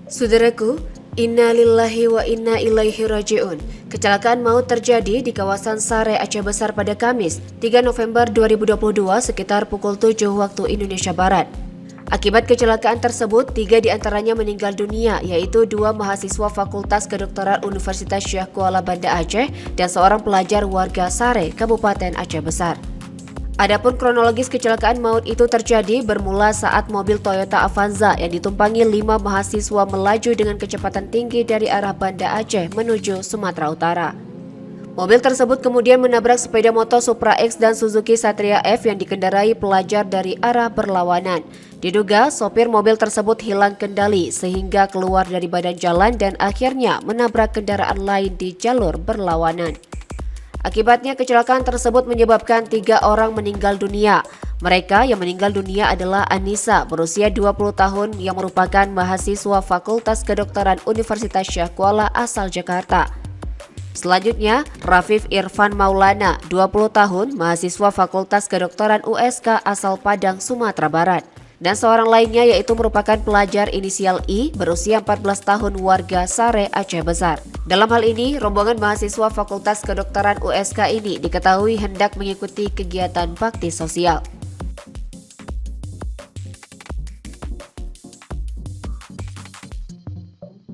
Saudaraku, inna lillahi wa inna ilaihi raji'un. Kecelakaan maut terjadi di kawasan Sare, Aceh Besar pada Kamis, 3 November 2022 sekitar pukul 7 waktu Indonesia Barat. Akibat kecelakaan tersebut, 3 diantaranya meninggal dunia, yaitu 2 mahasiswa Fakultas Kedokteran Universitas Syekh Kuala Banda Aceh dan seorang pelajar warga Sare, Kabupaten Aceh Besar. Adapun kronologis kecelakaan maut itu terjadi bermula saat mobil Toyota Avanza yang ditumpangi 5 mahasiswa melaju dengan kecepatan tinggi dari arah Banda Aceh menuju Sumatera Utara. Mobil tersebut kemudian menabrak sepeda motor Supra X dan Suzuki Satria F yang dikendarai pelajar dari arah berlawanan. Diduga sopir mobil tersebut hilang kendali sehingga keluar dari badan jalan dan akhirnya menabrak kendaraan lain di jalur berlawanan. Akibatnya kecelakaan tersebut menyebabkan 3 orang meninggal dunia. Mereka yang meninggal dunia adalah Anissa berusia 20 tahun yang merupakan mahasiswa Fakultas Kedokteran Universitas Syekh Kuala asal Jakarta. Selanjutnya, Rafif Irfan Maulana, 20 tahun, mahasiswa Fakultas Kedokteran USK asal Padang, Sumatera Barat. Dan seorang lainnya yaitu merupakan pelajar inisial I berusia 14 tahun warga Sare, Aceh Besar. Dalam hal ini, rombongan mahasiswa Fakultas Kedokteran USK ini diketahui hendak mengikuti kegiatan bakti sosial.